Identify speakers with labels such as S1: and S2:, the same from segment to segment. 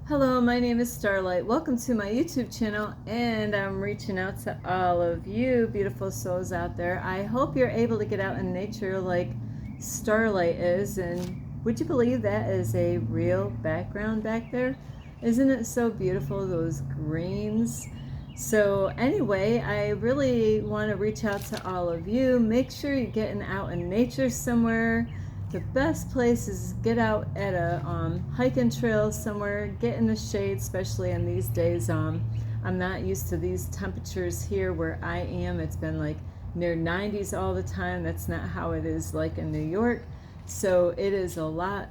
S1: Hello, my name is Starlight. Welcome to my YouTube channel, and I'm reaching out to all of you beautiful souls out there. I hope you're able to get out in nature like Starlight is, and would you believe that is a real background back there? Isn't it so beautiful, those greens? So anyway, I really want to reach out to all of you. Make sure you're getting out in nature somewhere. The best place is get out at a hiking trail somewhere, get in the shade, especially in these days. I'm not used to these temperatures here where I am. It's been like near 90s all the time. That's not how it is like in New York. So it is a lot,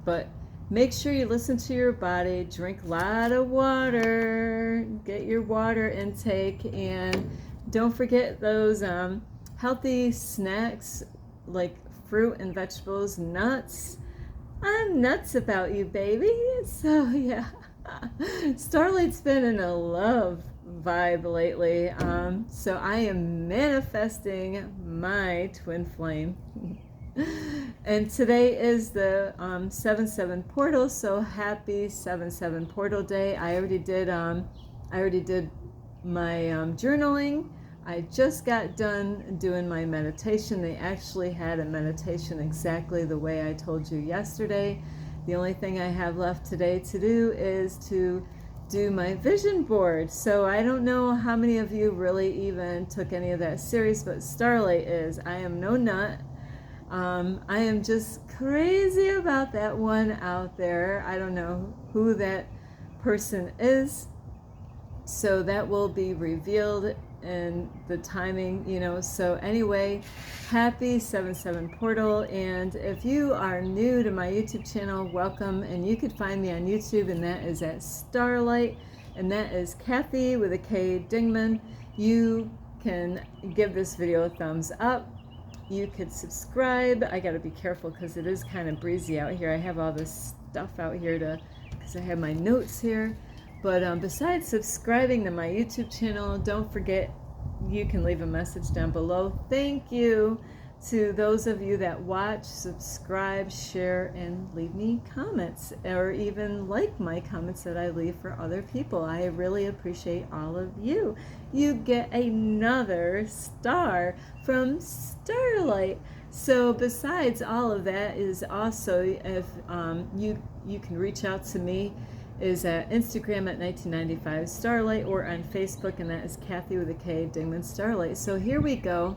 S1: but make sure you listen to your body, drink a lot of water, get your water intake, and don't forget those healthy snacks like fruit and vegetables, nuts. I'm nuts about you, baby. So yeah, Starlight's been in a love vibe lately. So I am manifesting my twin flame. And today is the 7/7 portal, so happy 7/7 portal day. I already did my journaling. I just got done doing my meditation. They actually had a meditation exactly the way I told you yesterday. The only thing I have left today to do is to do my vision board. So I don't know how many of you really even took any of that serious, but Starlight is. I am no nut. I am just crazy about that one out there. I don't know who that person is. So that will be revealed in the timing, So anyway, happy 7/7 portal. And if you are new to my YouTube channel, welcome. And you could find me on YouTube, and that is at Starlight. And that is Kathy with a K Dingman. You can give this video a thumbs up. You could subscribe. I got to be careful because it is kind of breezy out here. I have all this stuff out here because I have my notes here. But besides subscribing to my YouTube channel, don't forget you can leave a message down below. Thank you to those of you that watch, subscribe, share, and leave me comments, or even like my comments that I leave for other people. I really appreciate all of you. You get another star from Starlight. So besides all of that is also, if you can reach out to me, is at Instagram at 1995 Starlight, or on Facebook, and that is Kathy with a K Dingman Starlight. So here we go.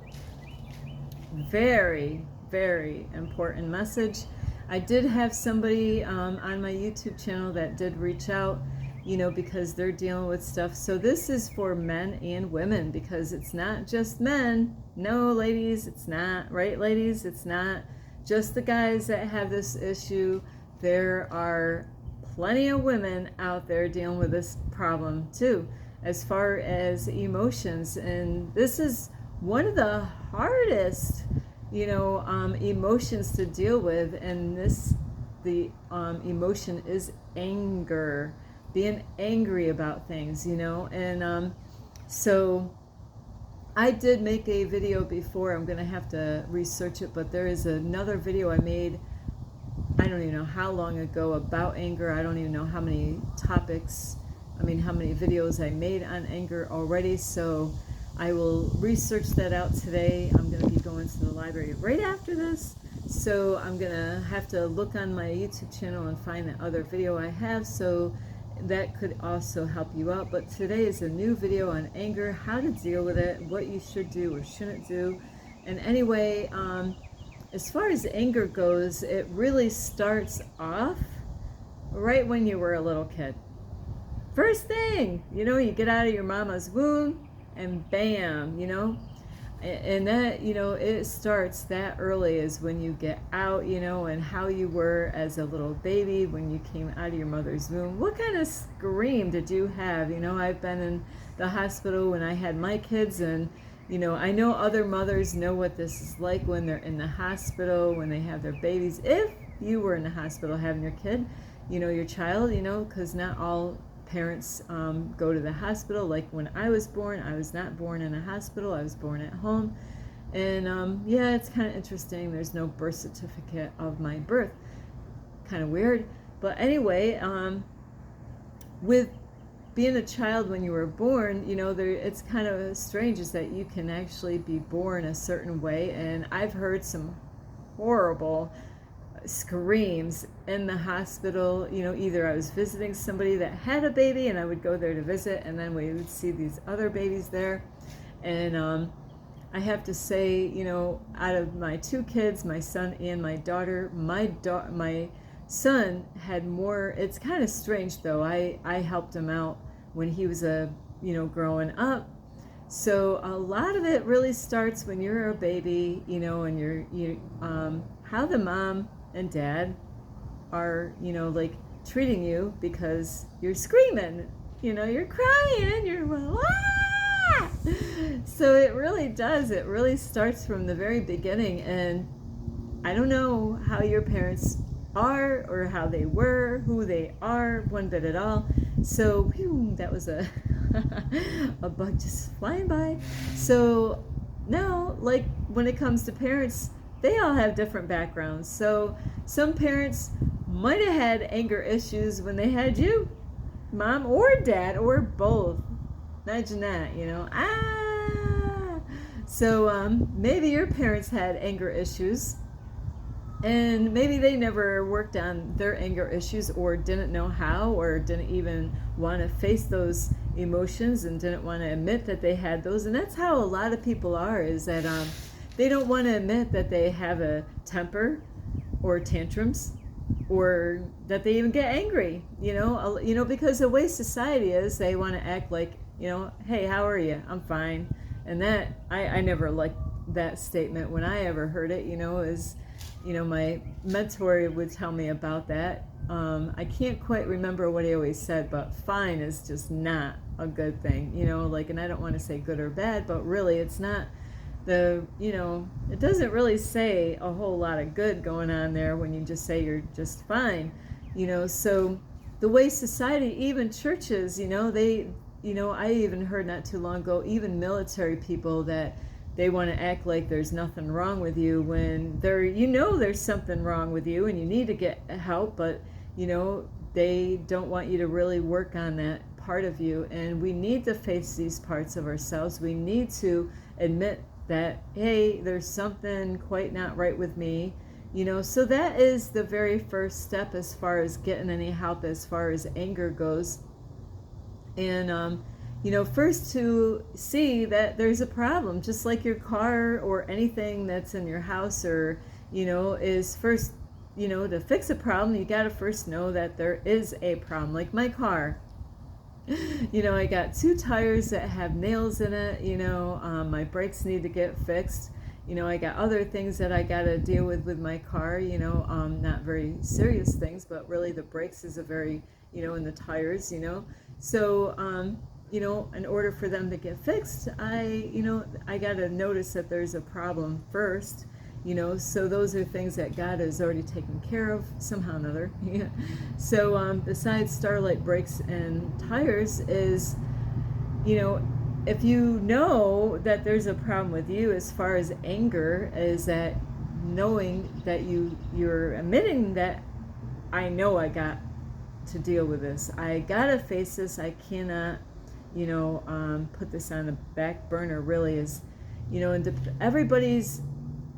S1: Very, very important message. I did have somebody on my YouTube channel that did reach out, because they're dealing with stuff. So this is for men and women, because it's not just men. No, ladies, it's not. Right, ladies? It's not just the guys that have this issue. There are plenty of women out there dealing with this problem too, as far as emotions. And this is one of the hardest, emotions to deal with. And the emotion is anger, being angry about things, And so I did make a video before. I'm going to have to research it, but there is another video I made, I don't even know how long ago, about anger. I don't even know how many how many videos I made on anger already. So I will research that out today. I'm going to be going to the library right after this. So I'm going to have to look on my YouTube channel and find the other video I have. So that could also help you out. But today is a new video on anger, how to deal with it, what you should do or shouldn't do. And anyway, as far as anger goes, it really starts off right when you were a little kid. First thing, you get out of your mama's womb and bam, and that, it starts that early, is when you get out, and how you were as a little baby when you came out of your mother's womb. What kind of scream did you have? I've been in the hospital when I had my kids, and I know other mothers know what this is like when they're in the hospital, when they have their babies. If you were in the hospital having your kid, your child, because not all parents go to the hospital. Like when I was born, I was not born in a hospital. I was born at home. And yeah, it's kind of interesting. There's no birth certificate of my birth. Kind of weird. But anyway, with being a child when you were born, it's kind of strange is that you can actually be born a certain way. And I've heard some horrible screams in the hospital. Either I was visiting somebody that had a baby and I would go there to visit, and then we would see these other babies there. And I have to say, out of my two kids, my son and my daughter, my son had more. It's kind of strange though. I helped him out when he was growing up. So a lot of it really starts when you're a baby, and you how the mom and dad are, like treating you, because you're screaming, you're crying, you're ah! So it really starts from the very beginning. And I don't know how your parents are or how they were, who they are, one bit at all. So that was a a bug just flying by. So now, like when it comes to parents, they all have different backgrounds. So some parents might have had anger issues when they had you, mom or dad, or both. Imagine that, So maybe your parents had anger issues, and maybe they never worked on their anger issues, or didn't know how, or didn't even want to face those emotions and didn't want to admit that they had those. And that's how a lot of people are, is that they don't want to admit that they have a temper or tantrums, or that they even get angry, because the way society is, they want to act like, hey, how are you? I'm fine. And that, I never liked that statement when I ever heard it, is, my mentor would tell me about that. I can't quite remember what he always said, but fine is just not a good thing, and I don't want to say good or bad, but really it's not it doesn't really say a whole lot of good going on there when you just say you're just fine, so the way society, even churches, they, I even heard not too long ago, even military people, that they want to act like there's nothing wrong with you when there's something wrong with you and you need to get help, but they don't want you to really work on that part of you. And we need to face these parts of ourselves. We need to admit that, hey, there's something quite not right with me, so that is the very first step as far as getting any help as far as anger goes. And first to see that there's a problem, just like your car or anything that's in your house, or is first, to fix a problem, you got to first know that there is a problem. Like my car, I got two tires that have nails in it, my brakes need to get fixed, I got other things that I got to deal with my car, not very serious things, but really the brakes is a very, and the tires, so in order for them to get fixed, I got to notice that there's a problem first, so those are things that God has already taken care of somehow or another. So besides Starlight brakes and tires is, if you know that there's a problem with you as far as anger, is that knowing that you're admitting that I know I got to deal with this. I gotta face this. I cannot, put this on the back burner. Really is, and everybody's,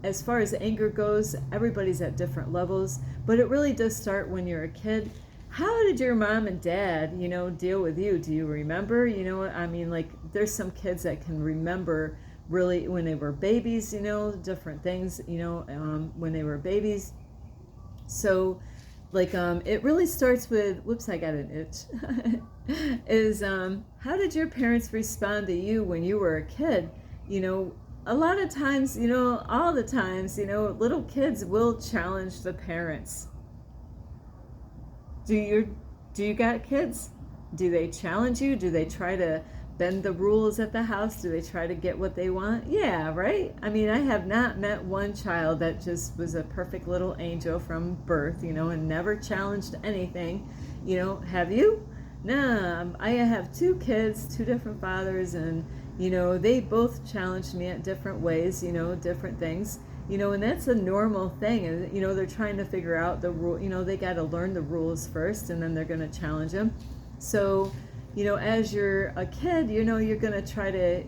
S1: as far as anger goes, everybody's at different levels, but it really does start when you're a kid. How did your mom and dad, deal with you? Do you remember? Like there's some kids that can remember really when they were babies, different things, when they were babies. So like it really starts with, whoops, I got an itch, is how did your parents respond to you when you were a kid? A lot of times, all the times, little kids will challenge the parents. Do you got kids? Do they challenge you? Do they try to bend the rules at the house? Do they try to get what they want? Yeah, right? I have not met one child that just was a perfect little angel from birth, and never challenged anything. Have you? No, I have two kids, two different fathers, and, they both challenged me at different ways, different things. And that's a normal thing. And, they're trying to figure out the rule, they got to learn the rules first, and then they're going to challenge them. So, as you're a kid, you're going to try to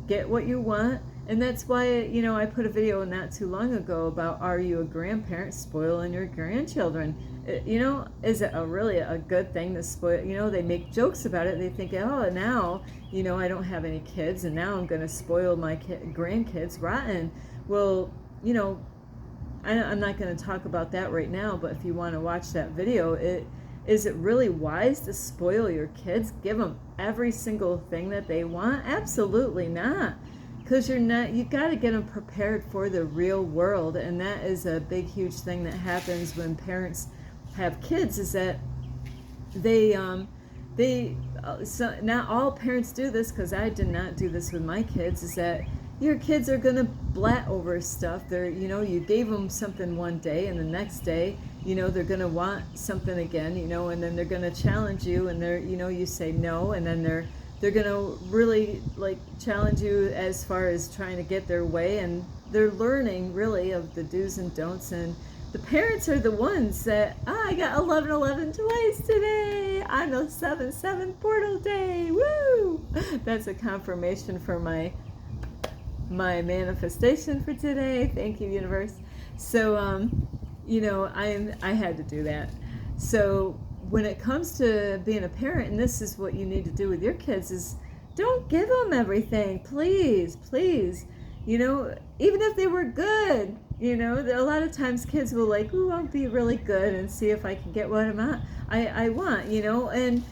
S1: get what you want. And that's why, I put a video not too long ago about, are you a grandparent spoiling your grandchildren? Is it really a good thing to spoil? They make jokes about it. They think, oh, now, I don't have any kids and now I'm going to spoil my grandkids rotten. Well, I'm not going to talk about that right now, but if you want to watch that video, is it really wise to spoil your kids? Give them every single thing that they want? Absolutely not. Because you got to get them prepared for the real world. And that is a big, huge thing that happens when parents have kids, is that so not all parents do this, because I did not do this with my kids, is that your kids are going to blat over stuff. You gave them something one day, and the next day, they're going to want something again, and then they're going to challenge you, and you say no, and then they're going to really challenge you as far as trying to get their way, and they're learning really of the do's and don'ts. And the parents are the ones that, I got 11-11 twice today on the 7-7 portal day. Woo! That's a confirmation for my manifestation for today. Thank you, universe. So, I had to do that. So when it comes to being a parent, and this is what you need to do with your kids, is don't give them everything. Please. Even if they were good, a lot of times kids will I'll be really good and see if I can get what I want, and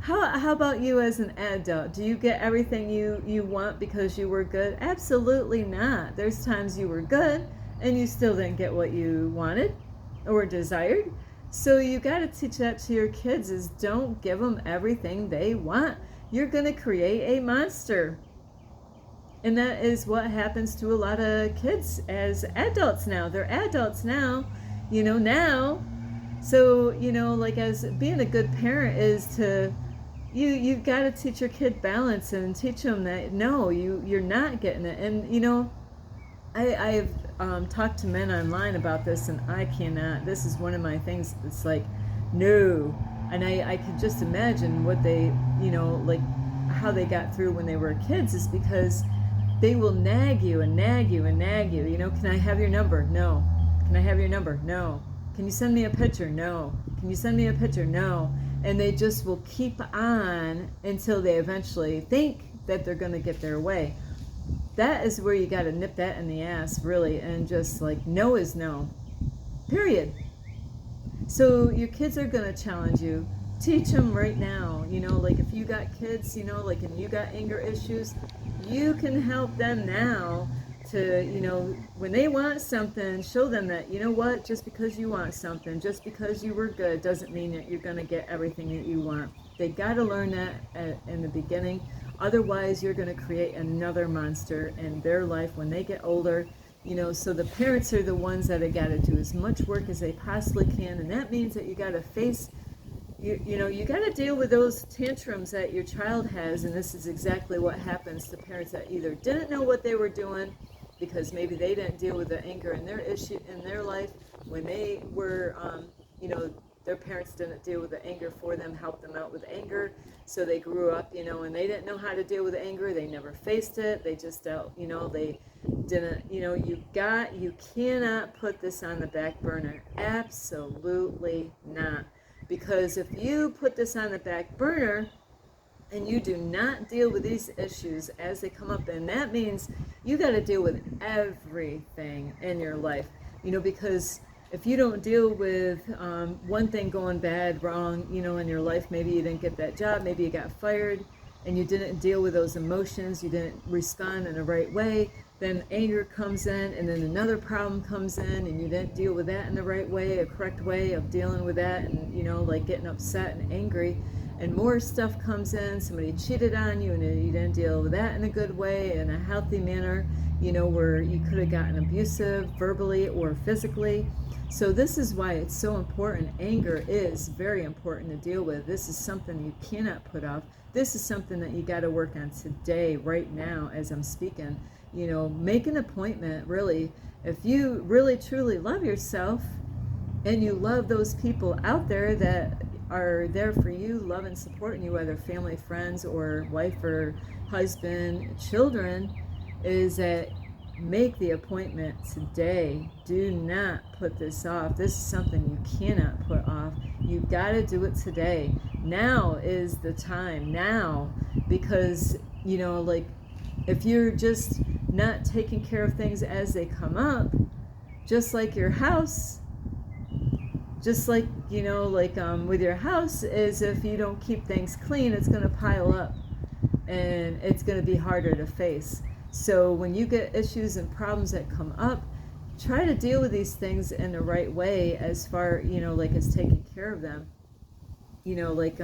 S1: how about you as an adult? Do you get everything you want because you were good? Absolutely not. There's times you were good and you still didn't get what you wanted or desired. So you got to teach that to your kids, is don't give them everything they want. You're going to create a monster. And that is what happens to a lot of kids as adults now. They're adults now, now. So, as being a good parent is to, you've got to teach your kid balance and teach them that, no, you're not getting it. And, I've talked to men online about this, and I cannot. This is one of my things. It's no. And I could just imagine what they, how they got through when they were kids, is because they will nag you and nag you and nag you. Can I have your number? No. Can I have your number? No. Can you send me a picture? No. Can you send me a picture? No. And they just will keep on until they eventually think that they're going to get their way. That is where you got to nip that in the ass, really, and just no is no. Period. So your kids are going to challenge you. Teach them right now. If you got kids, and you got anger issues, you can help them now to, when they want something, show them that, what, just because you want something, just because you were good, doesn't mean that you're going to get everything that you want. They got to learn that in the beginning. Otherwise, you're going to create another monster in their life when they get older. So the parents are the ones that have got to do as much work as they possibly can. And that means that you got to face, you got to deal with those tantrums that your child has. And this is exactly what happens to parents that either didn't know what they were doing, because maybe they didn't deal with the anger in their issue in their life when they were, their parents didn't deal with the anger for them, help them out with anger. So they grew up, and they didn't know how to deal with anger. They never faced it. They just dealt, they didn't, you cannot put this on the back burner. Absolutely not. Because if you put this on the back burner and you do not deal with these issues as they come up, then that means you got to deal with everything in your life, because if you don't deal with one thing going bad, wrong, in your life, maybe you didn't get that job, maybe you got fired, and you didn't deal with those emotions, you didn't respond in the right way, then anger comes in, and then another problem comes in, and you didn't deal with that in the right way, a correct way of dealing with that, and, getting upset and angry, and more stuff comes in, somebody cheated on you, and you didn't deal with that in a good way, in a healthy manner, where you could have gotten abusive verbally or physically. So this is why it's so important. Anger is very important to deal with. This is something you cannot put off. This is something that you got to work on today, right now, as I'm speaking. Make an appointment, really. If you really, truly love yourself and you love those people out there that are there for you, love and supporting you, whether family, friends, or wife or husband, children, is that make the appointment today. Do not put this off. This is something you cannot put off. You got to do it today. Now is the time. Now, because, you know, like, if you're just not taking care of things as they come up, just like your house, just like, you know, like with your house, is if you don't keep things clean, it's going to pile up and it's going to be harder to face. So when you get issues and problems that come up, try to deal with these things in the right way as far, you know, like as taking care of them. You know, like,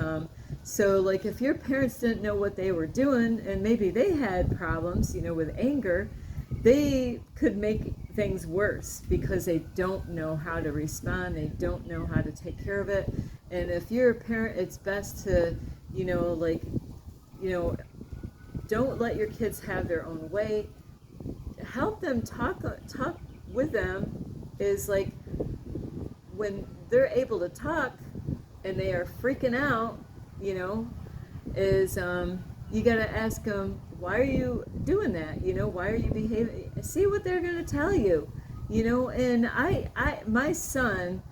S1: so like if your parents didn't know what they were doing and maybe they had problems, you know, with anger, they could make things worse because they don't know how to respond. They don't know how to take care of it. And if you're a parent, it's best to, you know, like, you know, don't let your kids have their own way. Help them talk with them is like when they're able to talk and they are freaking out, you know, is you got to ask them, why are you doing that? You know, why are you behaving? See what they're going to tell you, you know. And my son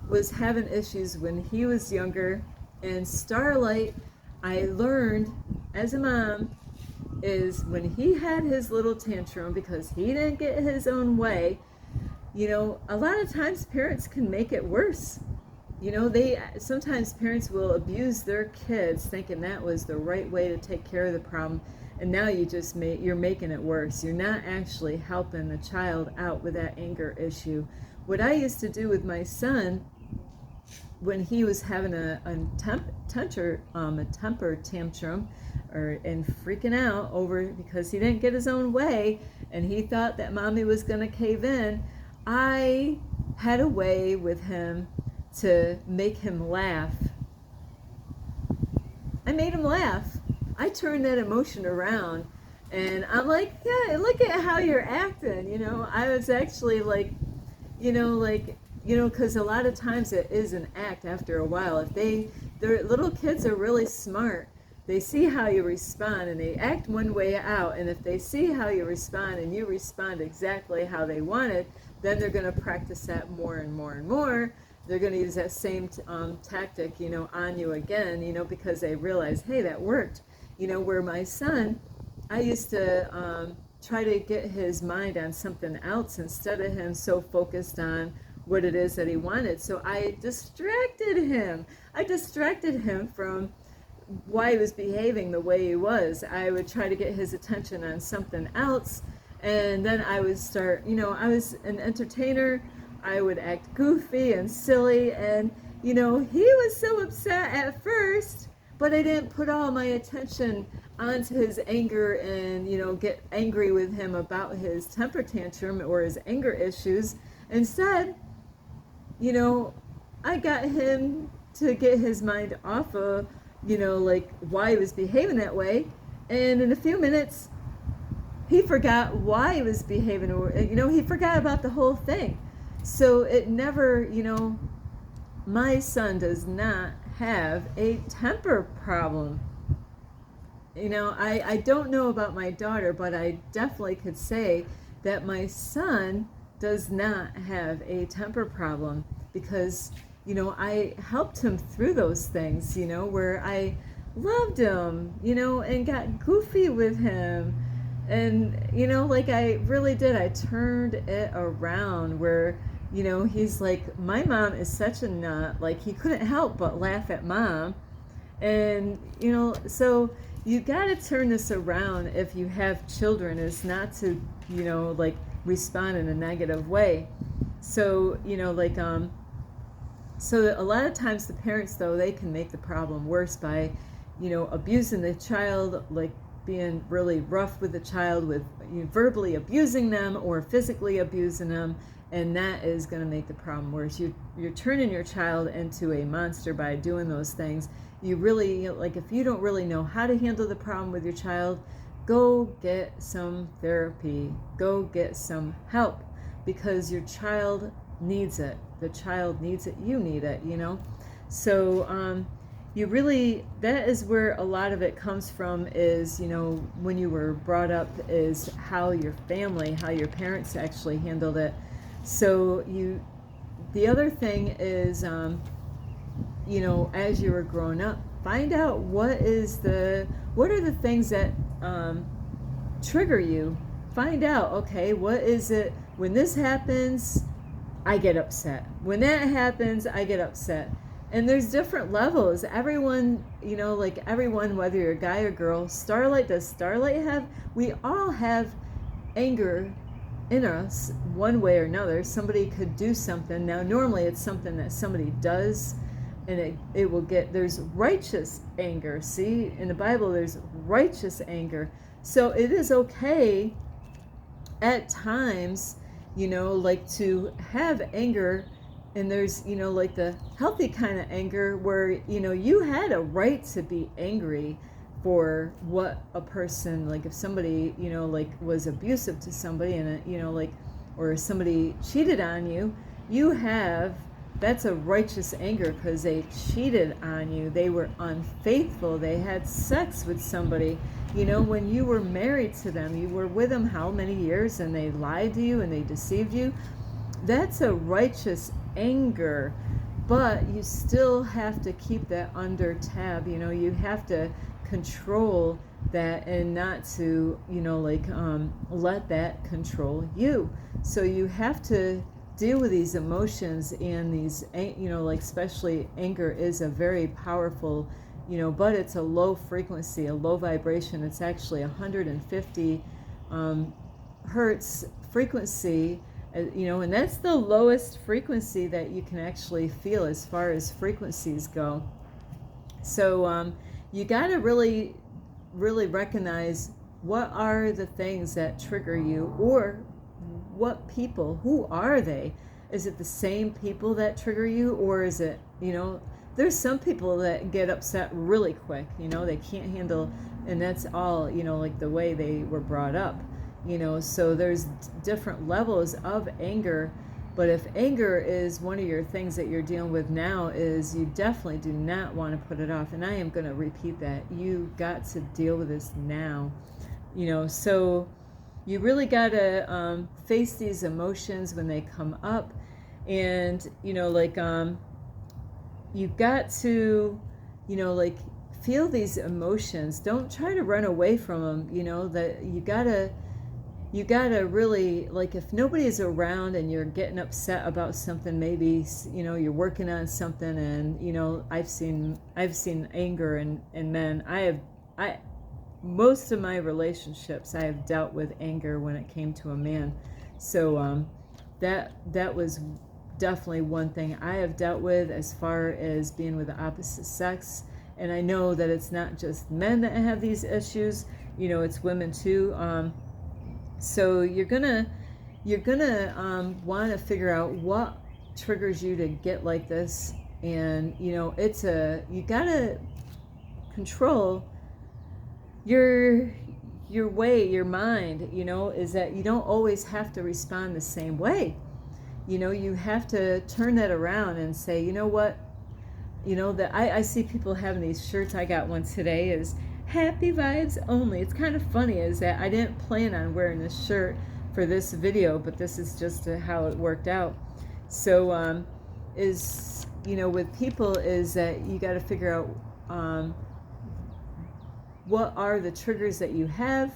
S1: was having issues when he was younger, and Starlight, I learned as a mom, is when he had his little tantrum because he didn't get his own way, you know, a lot of times parents can make it worse. You know, sometimes parents will abuse their kids thinking that was the right way to take care of the problem, and now you're making it worse. You're not actually helping the child out with that anger issue. What I used to do with my son when he was having a temper tantrum and freaking out over because he didn't get his own way and he thought that mommy was going to cave in, I had a way with him to make him laugh. I made him laugh. I turned that emotion around, and I'm like, yeah, look at how you're acting. You know, I was actually like, because a lot of times it is an act after a while. If their little kids are really smart, they see how you respond and they act one way out, and if they see how you respond and you respond exactly how they wanted, then they're going to practice that more and more and more. They're going to use that same tactic, you know, on you again, you know, because they realize, hey, that worked. You know, where my son, I used to try to get his mind on something else instead of him so focused on what it is that he wanted. So I distracted him. I distracted him from why he was behaving the way he was. I would try to get his attention on something else, and then I would start, you know, I was an entertainer. I would act goofy and silly, and, you know, he was so upset at first, but I didn't put all my attention onto his anger and, you know, get angry with him about his temper tantrum or his anger issues. Instead, you know, I got him to get his mind off of, you know, like why he was behaving that way, and in a few minutes, he forgot why he was behaving, or, you know, he forgot about the whole thing. So it never, you know, my son does not have a temper problem. You know, I don't know about my daughter, but I definitely could say that my son does not have a temper problem because, you know, I helped him through those things, you know, where I loved him, you know, and got goofy with him. And, you know, like I really did. I turned it around where, you know, he's like, my mom is such a nut. Like, he couldn't help but laugh at mom. And, you know, so you got to turn this around if you have children, is not to, you know, like respond in a negative way. So, you know, like, so a lot of times the parents, though, they can make the problem worse by, you know, abusing the child, like being really rough with the child, with, you know, verbally abusing them or physically abusing them. And that is going to make the problem worse. You're turning your child into a monster by doing those things. You really, like, if you don't really know how to handle the problem with your child, go get some therapy. Go get some help, because your child needs it. The child needs it. You need it, you know. So you really, that is where a lot of it comes from, is, you know, when you were brought up, is how your family, how your parents actually handled it. So the other thing is, you know, as you were growing up, find out what are the things that trigger you. Find out, okay, what is it, when this happens, I get upset. When that happens, I get upset. And there's different levels. Everyone, you know, like everyone, whether you're a guy or girl, does Starlight have, we all have anger in us one way or another. Somebody could do something. Now, normally it's something that somebody does, and it will get, there's righteous anger. See, in the Bible, there's righteous anger. So it is okay at times, you know, like to have anger. And there's, you know, like the healthy kind of anger where, you know, you had a right to be angry for what a person, like if somebody, you know, like was abusive to somebody, and, you know, like, or somebody cheated on you, that's a righteous anger because they cheated on you. They were unfaithful. They had sex with somebody. You know, when you were married to them, you were with them how many years, and they lied to you and they deceived you. That's a righteous anger, but you still have to keep that under tab. You know, you have to control that and not to, you know, like let that control you. So you have to deal with these emotions, and these, you know, like especially anger is a very powerful, you know, but it's a low frequency, a low vibration. It's actually 150 hertz frequency. You know, and that's the lowest frequency that you can actually feel as far as frequencies go. So you got to really, really recognize what are the things that trigger you, or what people, who are they? Is it the same people that trigger you, or is it, you know, there's some people that get upset really quick, you know, they can't handle, and that's all, you know, like the way they were brought up. You know, so there's different levels of anger. But if anger is one of your things that you're dealing with now, is you definitely do not want to put it off. And I am going to repeat that. You got to deal with this now. You know, so you really got to face these emotions when they come up. And, you know, like you got to, you know, like feel these emotions. Don't try to run away from them. You know, that you got to really, like, if nobody is around and you're getting upset about something, maybe, you know, you're working on something, and, you know, I've seen anger in men. Most of my relationships, I have dealt with anger when it came to a man. So that was definitely one thing I have dealt with as far as being with the opposite sex. And I know that it's not just men that have these issues, you know, it's women too. So you're gonna want to figure out what triggers you to get like this. And, you know, you gotta control your way, your mind, you know, is that you don't always have to respond the same way. You know, you have to turn that around and say, you know what, you know, that I see people having these shirts. I got one today, is happy vibes only. It's kind of funny is that I didn't plan on wearing this shirt for this video, but this is just how it worked out. So is, you know, with people, is that you got to figure out what are the triggers that you have,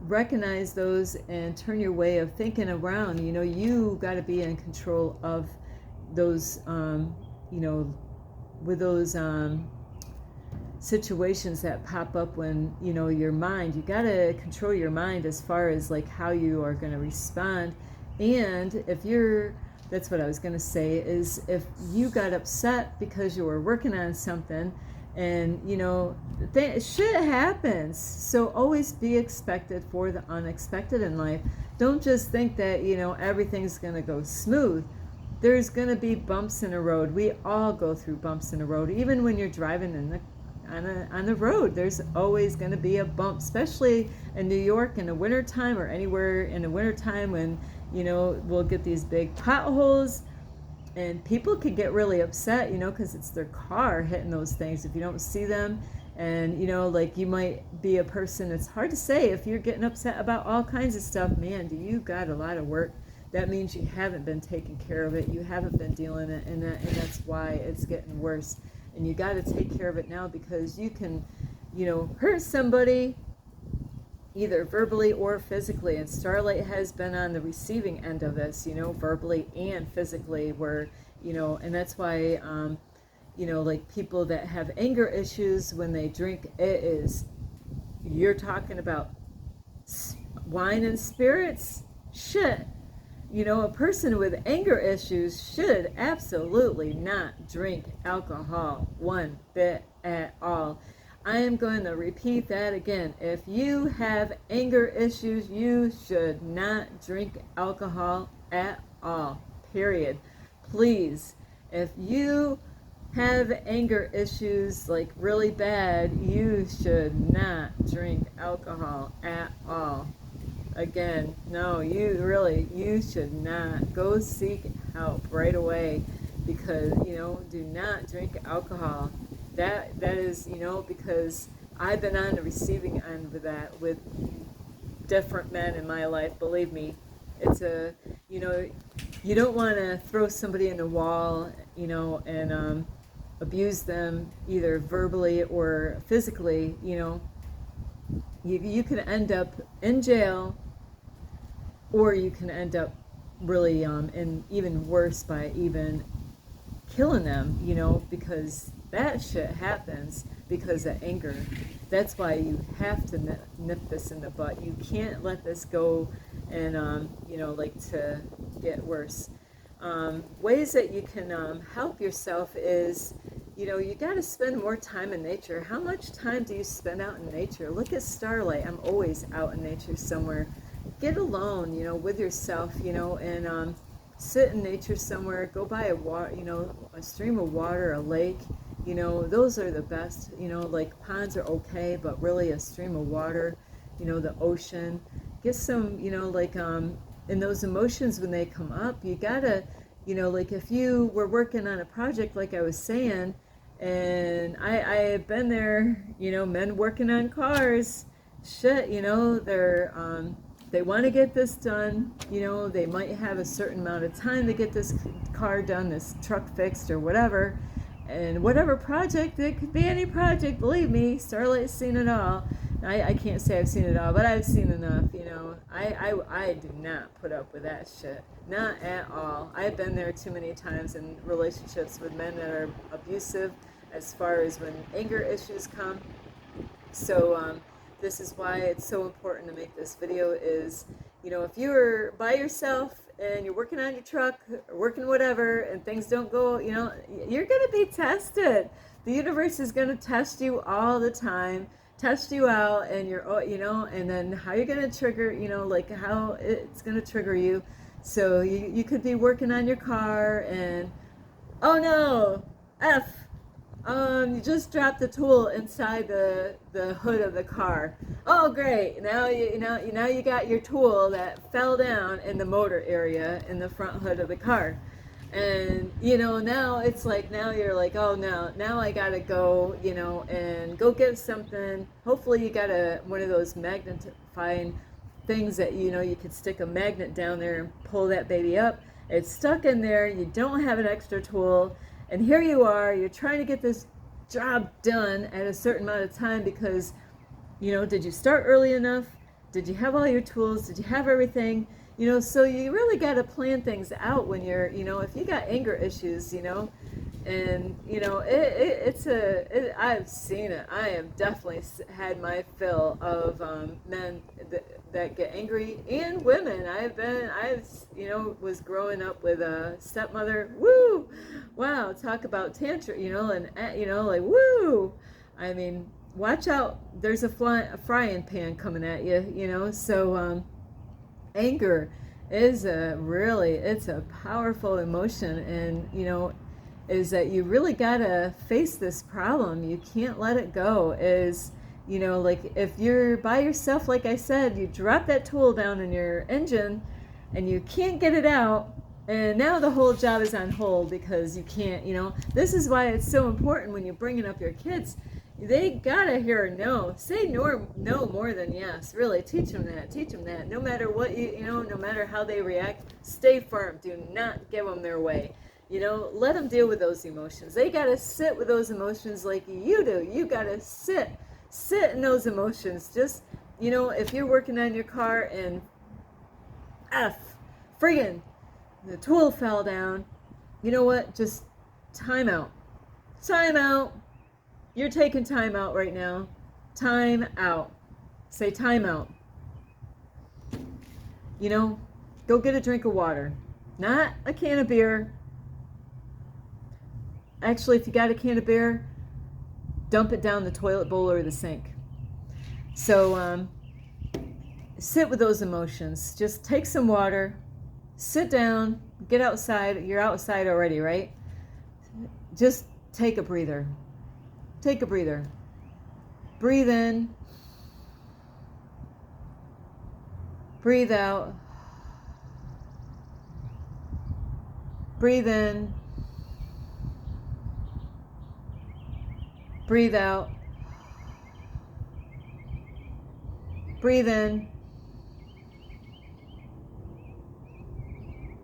S1: recognize those, and turn your way of thinking around. You know, you got to be in control of those, you know, with those situations that pop up when, you know, your mind, you got to control your mind as far as like how you are going to respond. And that's what I was going to say, is if you got upset because you were working on something, and, you know, shit happens. So always be expected for the unexpected in life. Don't just think that, you know, everything's going to go smooth. There's going to be bumps in the road. We all go through bumps in the road. Even when you're driving on the road, there's always going to be a bump, especially in New York in the wintertime, or anywhere in the wintertime when, you know, we'll get these big potholes. And people can get really upset, because it's their car hitting those things. If you don't see them, and like you might be a person, it's hard to say if you're getting upset about all kinds of stuff. Man, do you got a lot of work. That means you haven't been taking care of it. You haven't been dealing it, and that's why it's getting worse. And you got to take care of it now, because you can, hurt somebody either verbally or physically. And Starlight has been on the receiving end of this, verbally and physically, where, and that's why, like people that have anger issues when they drink, you're talking about wine and spirits? Shit. A person with anger issues should absolutely not drink alcohol one bit at all. I am going to repeat that again. If you have anger issues, you should not drink alcohol at all. Period. Please, if you have anger issues like really bad, you should not drink alcohol at all. Again, no, you should not. Go seek help right away, because, do not drink alcohol. That is, because I've been on the receiving end of that with different men in my life. Believe me, it's you don't want to throw somebody in the wall, and abuse them either verbally or physically. You could end up in jail, or you can end up really and even worse by even killing them, because that shit happens because of anger. That's why you have to nip this in the butt. You can't let this go and to get worse. Ways that you can help yourself is, you got to spend more time in nature. How much time do you spend out in nature? Look at Starlight. I'm always out in nature somewhere. Get alone, with yourself, and sit in nature somewhere. Go by a stream of water, a lake. Those are the best. Like ponds are okay, but really a stream of water, the ocean. Get some, in those emotions when they come up, you gotta, like if you were working on a project, like I was saying, and I have been there, men working on cars, shit, they want to get this done, they might have a certain amount of time to get this car done, this truck fixed or whatever, and whatever project, it could be any project, believe me, Starlight's seen it all. I can't say I've seen it all, but I've seen enough, I do not put up with that shit, not at all. I've been there too many times in relationships with men that are abusive as far as when anger issues come. So this is why it's so important to make this video is, if you're by yourself and you're working on your truck or working whatever and things don't go, you're going to be tested. The universe is going to test you all the time, test you out, and and then how you're going to trigger, like how it's going to trigger you. So you could be working on your car and, oh no, you just dropped the tool inside the hood of the car. Oh great, now you got your tool that fell down in the motor area in the front hood of the car. And now it's like, now you're like, oh no, now I gotta go, and go get something. Hopefully you got one of those magnifying things that you could stick a magnet down there and pull that baby up. It's stuck in there, you don't have an extra tool, and here you are, you're trying to get this job done at a certain amount of time because, did you start early enough? Did you have all your tools? Did you have everything? So you really got to plan things out when you're, if you got anger issues, and, I've seen it. I have definitely had my fill of men that get angry, and women. Was growing up with a stepmother. Woo! Wow, talk about tantrum, like, woo! I mean, watch out. There's a frying pan coming at you, so, anger is it's a powerful emotion, and is that you really gotta face this problem. You can't let it go. Like if you're by yourself, like I said, you drop that tool down in your engine and you can't get it out, And now the whole job is on hold because you can't, this is why it's so important when you're bringing up your kids. They gotta hear no. Say no more than yes. Really, teach them that. Teach them that. No matter what no matter how they react, stay firm. Do not give them their way. Let them deal with those emotions. They gotta sit with those emotions like you do. You gotta sit in those emotions. Just, if you're working on your car and friggin', the tool fell down, you know what? Just time out. Time out. You're taking time out right now. Time out. Say time out. Go get a drink of water. Not a can of beer. Actually, if you got a can of beer, dump it down the toilet bowl or the sink. So sit with those emotions. Just take some water. Sit down, get outside. You're outside already, right? Just take a breather. Take a breather. Breathe in. Breathe out. Breathe in. Breathe out. Breathe in.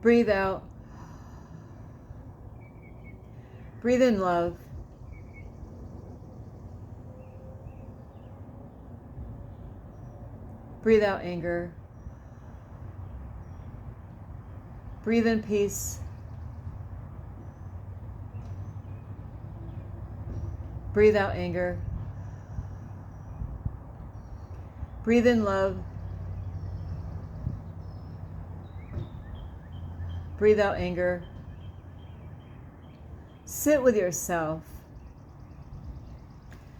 S1: Breathe out. Breathe in love. Breathe out anger. Breathe in peace. Breathe out anger. Breathe in love. Breathe out anger. Sit with yourself.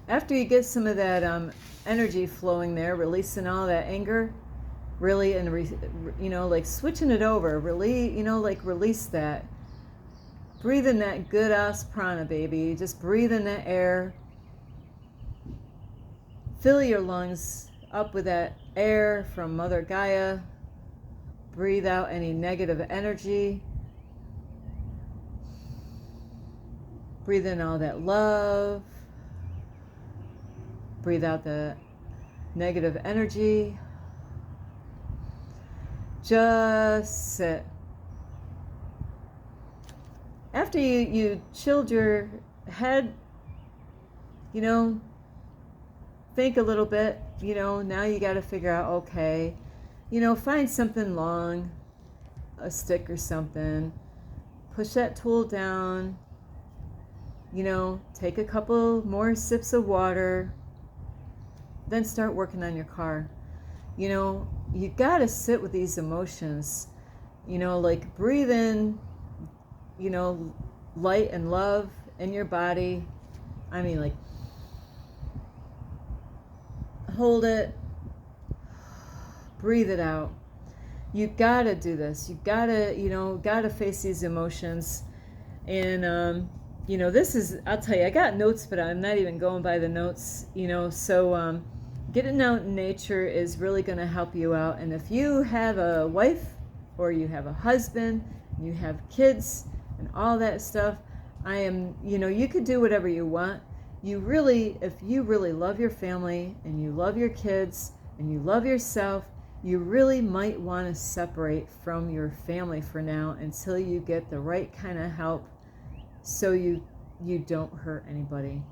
S1: After you get some of that energy flowing there, releasing all that anger, really, and like switching it over, really, like release that. Breathe in that good ass prana, baby. Just breathe in that air. Fill your lungs up with that air from Mother Gaia. Breathe out any negative energy. Breathe in all that love. Breathe out the negative energy. Just sit. After you chilled your head, think a little bit, now you got to figure out, okay, find something long, a stick or something, push that tool down, take a couple more sips of water, then start working on your car. You got to sit with these emotions, like breathe in, light and love in your body. I mean, like, hold it, breathe it out. You gotta do this. You gotta face these emotions. And, this is, I'll tell you, I got notes, but I'm not even going by the notes, so getting out in nature is really going to help you out. And if you have a wife or you have a husband, you have kids and all that stuff, you could do whatever you want. If you really love your family and you love your kids and you love yourself, you really might want to separate from your family for now until you get the right kind of help so you don't hurt anybody.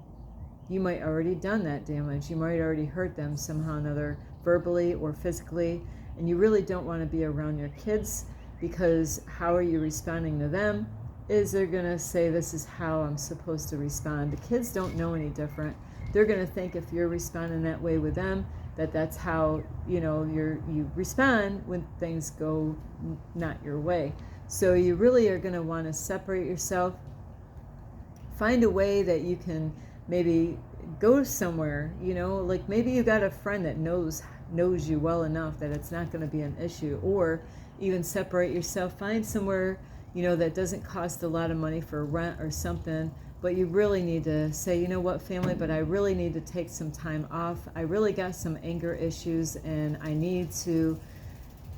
S1: You might already done that damage. You might already hurt them somehow or another, verbally or physically, and you really don't want to be around your kids, because how are you responding to them? Is they're going to say, this is how I'm supposed to respond. The kids don't know any different. They're going to think if you're responding that way with them, that's how you respond when things go not your way. So you really are going to want to separate yourself. Find a way that you can maybe go somewhere, like maybe you got a friend that knows you well enough that it's not going to be an issue, or even separate yourself. Find somewhere that doesn't cost a lot of money for rent or something, but you really need to say, what, family, but I really need to take some time off. I really got some anger issues and I need to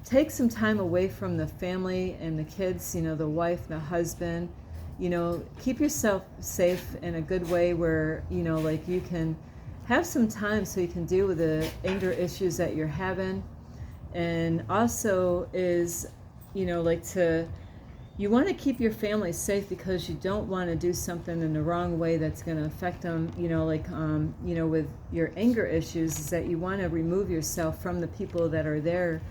S1: take some time away from the family and the kids, the wife, the husband. Keep yourself safe in a good way where, like you can have some time so you can deal with the anger issues that you're having. And also is, you want to keep your family safe because you don't want to do something in the wrong way that's going to affect them, with your anger issues, is that you want to remove yourself from the people that are there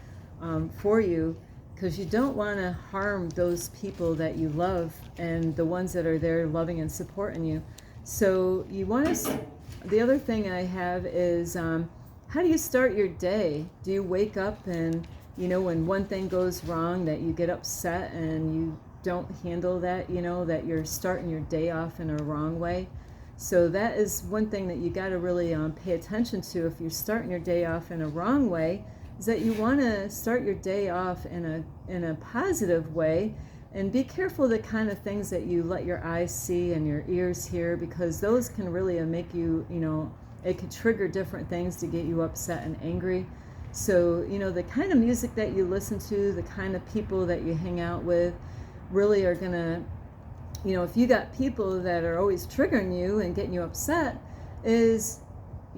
S1: for you, because you don't want to harm those people that you love and the ones that are there loving and supporting you. So you want to, the other thing I have is, how do you start your day? Do you wake up and, when one thing goes wrong, that you get upset and you don't handle that, that you're starting your day off in a wrong way? So that is one thing that you got to really pay attention to if you're starting your day off in a wrong way, is that you want to start your day off in a positive way, and be careful the kind of things that you let your eyes see and your ears hear, because those can really make you, it can trigger different things to get you upset and angry. So, the kind of music that you listen to, the kind of people that you hang out with really are going to, if you got people that are always triggering you and getting you upset, is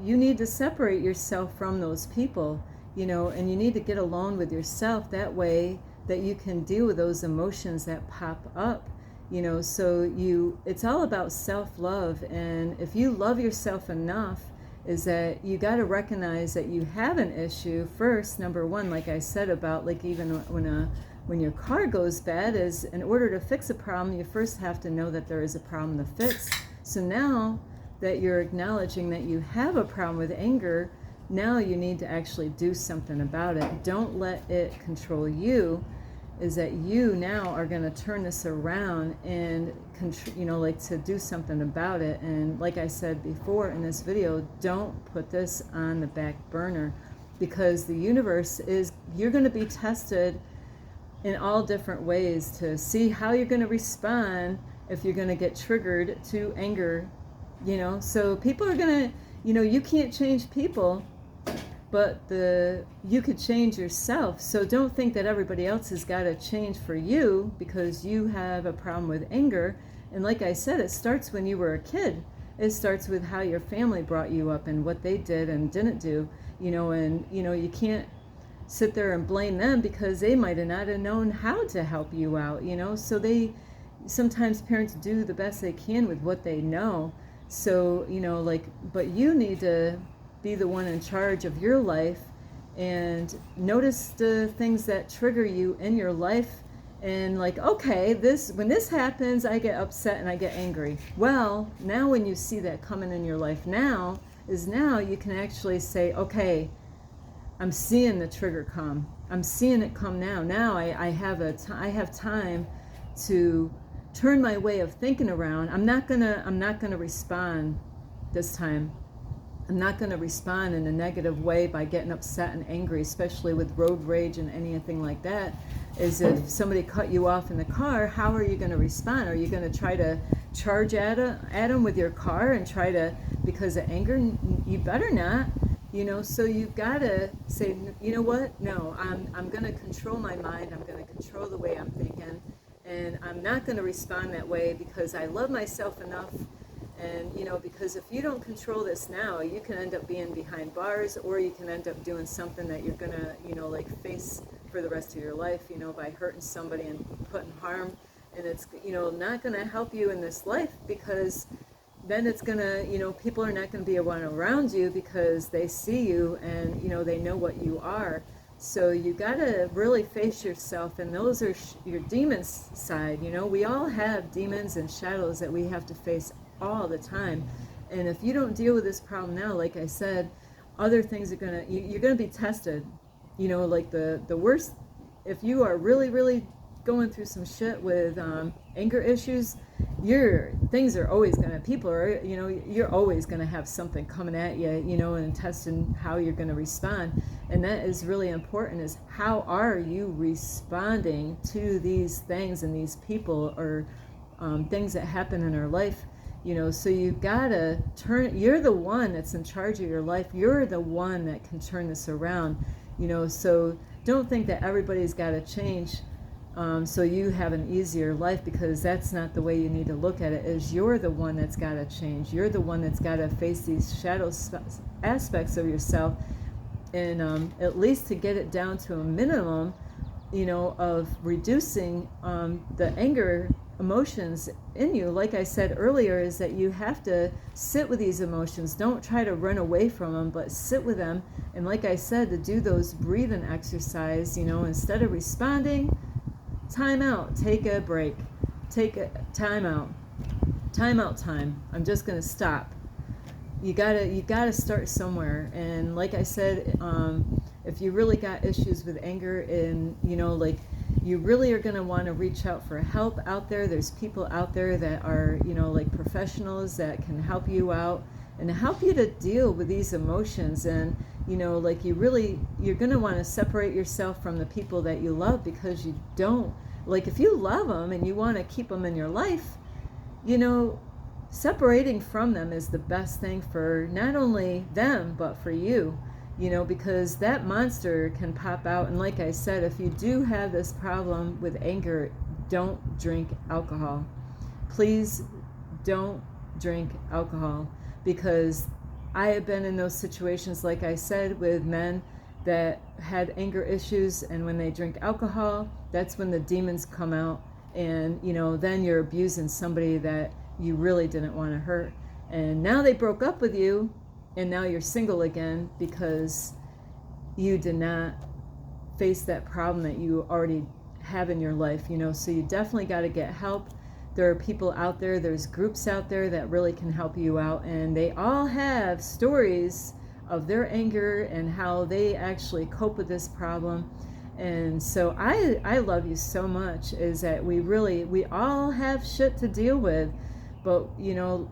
S1: you need to separate yourself from those people, and you need to get alone with yourself. That way that you can deal with those emotions that pop up, so it's all about self-love. And if you love yourself enough, is that you got to recognize that you have an issue first. Number one, like I said, about like even when your car goes bad, is in order to fix a problem, you first have to know that there is a problem to fix. So now that you're acknowledging that you have a problem with anger, now you need to actually do something about it. Don't let it control you. Is that you now are going to turn this around and to do something about it. And like I said before in this video, don't put this on the back burner, because the universe you're going to be tested in all different ways to see how you're going to respond if you're going to get triggered to anger. So people are going to, you can't change people, but you could change yourself. So don't think that everybody else has got to change for you because you have a problem with anger. And like I said, it starts when you were a kid. It starts with how your family brought you up and what they did and didn't do, and you can't sit there and blame them, because they might have not have known how to help you out, so sometimes parents do the best they can with what they know. So, but you need to be the one in charge of your life and notice the things that trigger you in your life. And okay, when this happens, I get upset and I get angry. Well, now when you see that coming in your life now you can actually say, okay, I'm seeing the trigger come. I'm seeing it come now. Now I have time to turn my way of thinking around. I'm not gonna respond this time. I'm not going to respond in a negative way by getting upset and angry, especially with road rage and anything like that. Is if somebody cut you off in the car, how are you going to respond? Are you going to try to charge at them with your car and try to, because of anger? You better not. So you've got to say, you know what? No, I'm going to control my mind. I'm going to control the way I'm thinking, and I'm not going to respond that way because I love myself enough. And, because if you don't control this now, you can end up being behind bars, or you can end up doing something that you're going to, face for the rest of your life, by hurting somebody and putting harm. And it's, not going to help you in this life, because then it's going to, people are not going to be around you because they see you and, they know what you are. So you got to really face yourself, and those are your demons side. We all have demons and shadows that we have to face all the time. And if you don't deal with this problem now, like I said, other things are you're gonna be tested. The worst, if you are really, really going through some shit with anger issues, things are always people are, you're always gonna have something coming at you, and testing how you're gonna respond. And that is really important, is how are you responding to these things and these people, or things that happen in our life. So you gotta you're the one that's in charge of your life. You're the one that can turn this around, so don't think that everybody's got to change so you have an easier life, because that's not the way you need to look at it. Is you're the one that's got to change. You're the one that's got to face these shadow aspects of yourself, and at least to get it down to a minimum, of reducing the anger emotions in you. Like I said earlier, is that you have to sit with these emotions. Don't try to run away from them, but sit with them. And like I said, to do those breathing exercise, instead of responding, time out, take a break, take a time out time. I'm just going to stop. You gotta start somewhere. And like I said, if you really got issues with anger, and you really are going to want to reach out for help out there. There's people out there that are professionals that can help you out and help you to deal with these emotions. And you're going to want to separate yourself from the people that you love, because you don't, if you love them and you want to keep them in your life, separating from them is the best thing for not only them but for you, because that monster can pop out. And like I said, if you do have this problem with anger, don't drink alcohol. Please don't drink alcohol, because I have been in those situations, like I said, with men that had anger issues, and when they drink alcohol, that's when the demons come out, and then you're abusing somebody that you really didn't want to hurt. And now they broke up with you, and now you're single again because you did not face that problem that you already have in your life. So you definitely got to get help. There are people out there, there's groups out there that really can help you out, and they all have stories of their anger and how they actually cope with this problem. And so I love you so much, is that we all have shit to deal with, but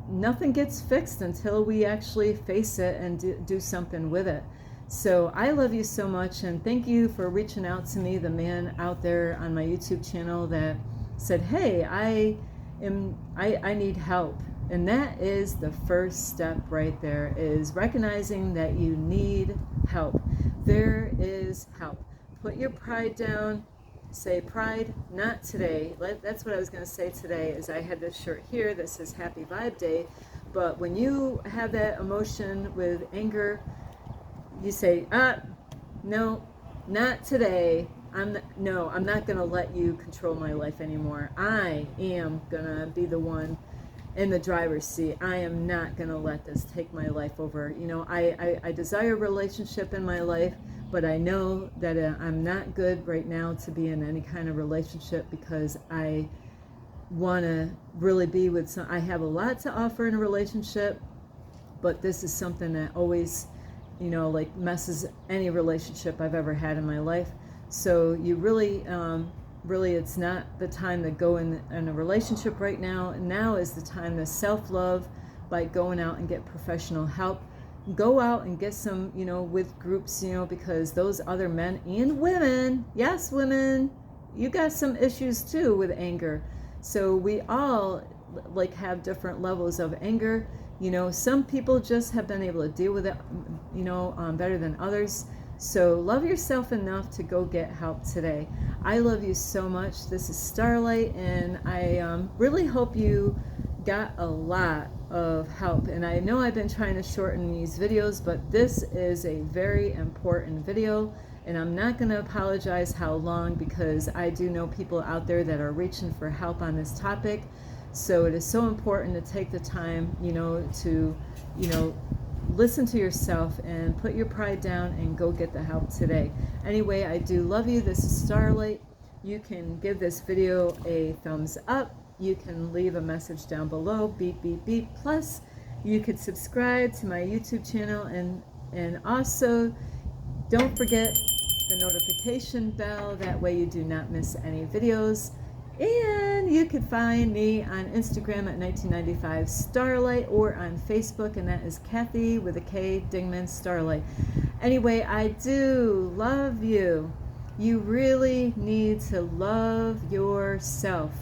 S1: nothing gets fixed until we actually face it and do something with it. So I love you so much, and thank you for reaching out to me, the man out there on my YouTube channel that said, hey, I need help. And that is the first step right there, is recognizing that you need help. There is help. Put your pride down. Say, pride, not today. That's what I was going to say today, is I had this shirt here that says Happy Vibe Day. But when you have that emotion with anger, you say, no, not today. I'm not going to let you control my life anymore. I am going to be the one in the driver's seat. I am not going to let this take my life over. I desire a relationship in my life, but I know that I'm not good right now to be in any kind of relationship, because I want to really be with I have a lot to offer in a relationship, but this is something that always, messes any relationship I've ever had in my life. So you really, it's not the time to go in a relationship right now. Now is the time to self-love by going out and get professional help. Go out and get some, with groups, because those other men and women, yes, women, you got some issues too with anger. So we all have different levels of anger. Some people just have been able to deal with it, better than others. So love yourself enough to go get help today. I love you so much. This is Starlight, and I really hope you got a lot of help. And I know I've been trying to shorten these videos, but this is a very important video, and I'm not going to apologize how long, because I do know people out there that are reaching for help on this topic. So it is so important to take the time, to, listen to yourself and put your pride down and go get the help today. Anyway, I do love you. This is Starlight. You can give this video a thumbs up. You can leave a message down below, beep, beep, beep. Plus, you could subscribe to my YouTube channel, and also don't forget the notification bell. That way you do not miss any videos. And you can find me on Instagram at 1995 Starlight, or on Facebook, and that is Kathy with a K Dingman Starlight. Anyway, I do love you. You really need to love yourself.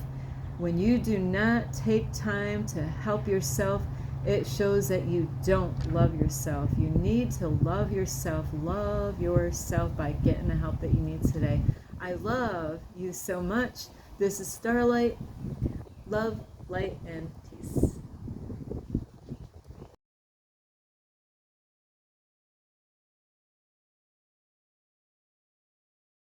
S1: When you do not take time to help yourself, It shows that you don't love yourself. You need to love yourself. Love yourself by getting the help that you need today. I love you so much. This is Starlight. Love, light, and peace.